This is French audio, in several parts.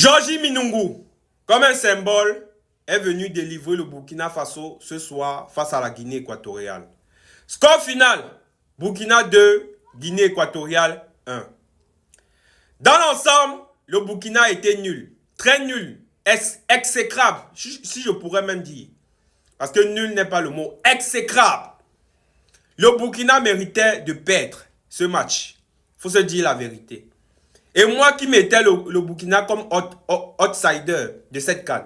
Georges Minungu, comme un symbole, est venu délivrer le Burkina Faso ce soir face à la Guinée équatoriale. Score final, Burkina 2, Guinée équatoriale 1. Dans l'ensemble, le Burkina était nul, très nul, exécrable, si je pourrais même dire. Parce que nul n'est pas le mot, exécrable. Le Burkina méritait de perdre ce match. Il faut se dire la vérité. Et moi qui mettais le Burkina comme outsider de cette CAN,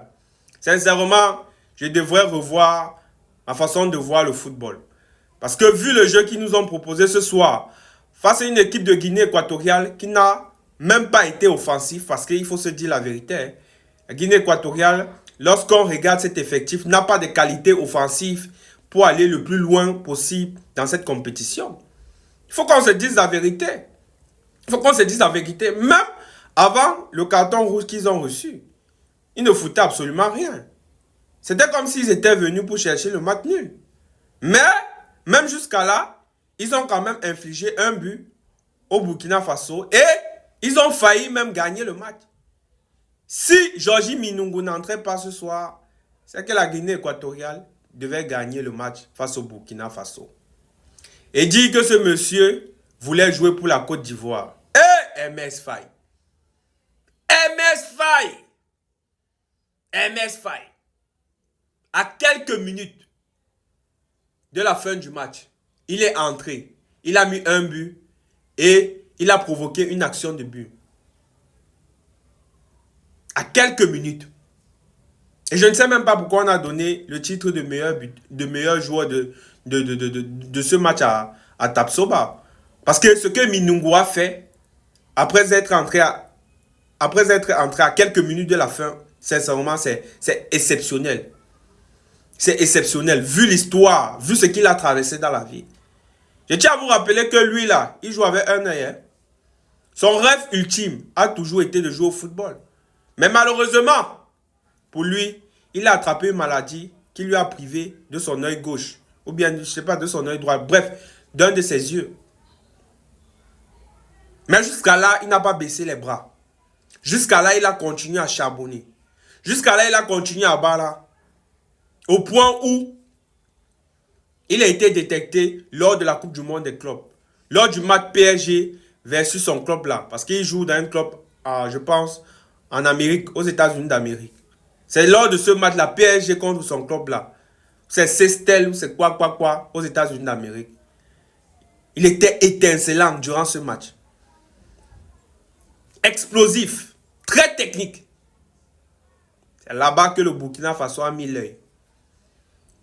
sincèrement, je devrais revoir ma façon de voir le football. Parce que vu le jeu qu'ils nous ont proposé ce soir, face à une équipe de Guinée équatoriale qui n'a même pas été offensif, parce qu'il faut se dire la vérité, hein, la Guinée équatoriale, lorsqu'on regarde cet effectif, n'a pas de qualité offensive pour aller le plus loin possible dans cette compétition. Il faut qu'on se dise la vérité. Il faut qu'on se dise la vérité. Même avant le carton rouge qu'ils ont reçu, ils ne foutaient absolument rien. C'était comme s'ils étaient venus pour chercher le match nul. Mais, même jusqu'à là, ils ont quand même infligé un but au Burkina Faso et ils ont failli même gagner le match. Si Georges Minungu n'entrait pas ce soir, c'est que la Guinée équatoriale devait gagner le match face au Burkina Faso. Et dire que ce monsieur voulait jouer pour la Côte d'Ivoire. MS Faye. MS Faye. MS Faye. À quelques minutes de la fin du match, il est entré. Il a mis un but et il a provoqué une action de but. À quelques minutes. Et je ne sais même pas pourquoi on a donné le titre de meilleur joueur de ce match à Tapsoba. Parce que ce que Minungu a fait, après être entré à quelques minutes de la fin, sincèrement, c'est exceptionnel. C'est exceptionnel, vu l'histoire, vu ce qu'il a traversé dans la vie. Je tiens à vous rappeler que lui, là, il joue avec un œil. Hein. Son rêve ultime a toujours été de jouer au football. Mais malheureusement, pour lui, il a attrapé une maladie qui lui a privé de son œil gauche. Ou bien, je ne sais pas, de son œil droit. Bref, d'un de ses yeux. Mais jusqu'à là, il n'a pas baissé les bras. Jusqu'à là, il a continué à charbonner. Jusqu'à là, il a continué à battre. Au point où il a été détecté lors de la Coupe du Monde des clubs. Lors du match PSG versus son club là. Parce qu'il joue dans un club, je pense, en Amérique, aux États-Unis d'Amérique. C'est lors de ce match là, PSG contre son club là. C'est Sestel ou c'est quoi, aux États-Unis d'Amérique. Il était étincelant durant ce match. Explosif, très technique. C'est là-bas que le Burkina Faso a mis l'œil.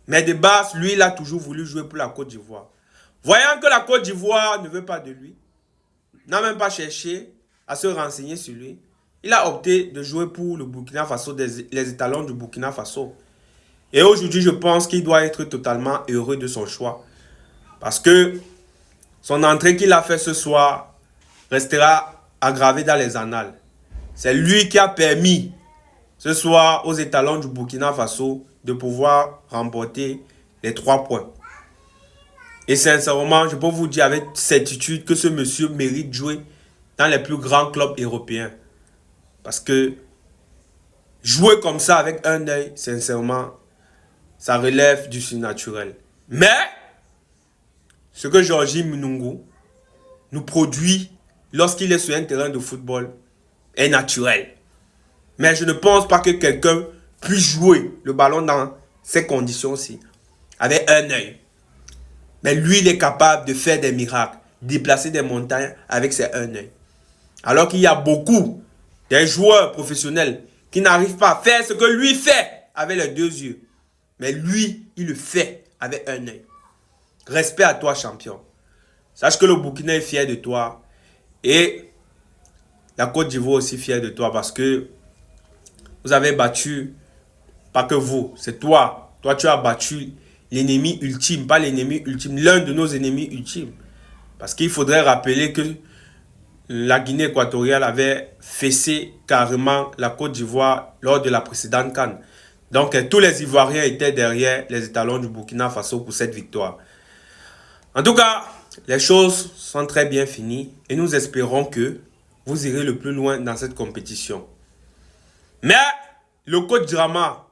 Mais de base, lui, il a toujours voulu jouer pour la Côte d'Ivoire. Voyant que la Côte d'Ivoire ne veut pas de lui, n'a même pas cherché à se renseigner sur lui, il a opté de jouer pour le Burkina Faso, les étalons du Burkina Faso. Et aujourd'hui, je pense qu'il doit être totalement heureux de son choix. Parce que son entrée qu'il a fait ce soir restera aggravée dans les annales. C'est lui qui a permis ce soir aux étalons du Burkina Faso de pouvoir remporter les 3 points. Et sincèrement, je peux vous dire avec certitude que ce monsieur mérite de jouer dans les plus grands clubs européens. Parce que jouer comme ça avec un œil, sincèrement, ça relève du surnaturel. Mais, ce que Georges Minungu nous produit lorsqu'il est sur un terrain de football est naturel. Mais je ne pense pas que quelqu'un puisse jouer le ballon dans ces conditions-ci, avec un œil. Mais lui, il est capable de faire des miracles, déplacer des montagnes avec ses un œil. Alors qu'il y a beaucoup des joueurs professionnels qui n'arrivent pas à faire ce que lui fait avec les 2 yeux. Mais lui, il le fait avec un œil. Respect à toi, champion. Sache que le Burkina est fier de toi. Et la Côte d'Ivoire aussi fière de toi parce que vous avez battu, pas que vous, c'est toi. Toi, tu as battu l'ennemi ultime, pas l'ennemi ultime, l'un de nos ennemis ultimes. Parce qu'il faudrait rappeler que la Guinée équatoriale avait fessé carrément la Côte d'Ivoire lors de la précédente CAN. Donc, tous les Ivoiriens étaient derrière les étalons du Burkina Faso pour cette victoire. En tout cas, les choses sont très bien finies et nous espérons que vous irez le plus loin dans cette compétition. Mais le coach Drama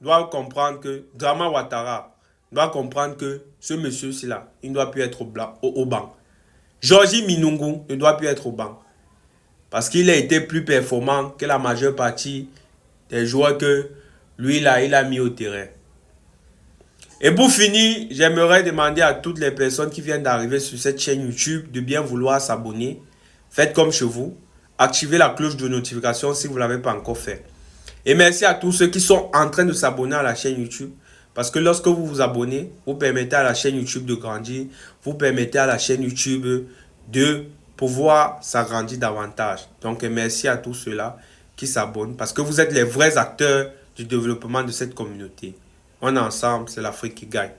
doit comprendre que, Drama Ouattara doit comprendre que ce monsieur-ci là, il ne doit plus être au banc. Georgie Minungu ne doit plus être au banc. Parce qu'il a été plus performant que la majeure partie des joueurs que lui là, il a mis au terrain. Et pour finir, j'aimerais demander à toutes les personnes qui viennent d'arriver sur cette chaîne YouTube de bien vouloir s'abonner. Faites comme chez vous. Activez la cloche de notification si vous ne l'avez pas encore fait. Et merci à tous ceux qui sont en train de s'abonner à la chaîne YouTube. Parce que lorsque vous vous abonnez, vous permettez à la chaîne YouTube de grandir. Vous permettez à la chaîne YouTube de pouvoir s'agrandir davantage. Donc merci à tous ceux-là qui s'abonnent. Parce que vous êtes les vrais acteurs du développement de cette communauté. On est ensemble, c'est l'Afrique qui gagne.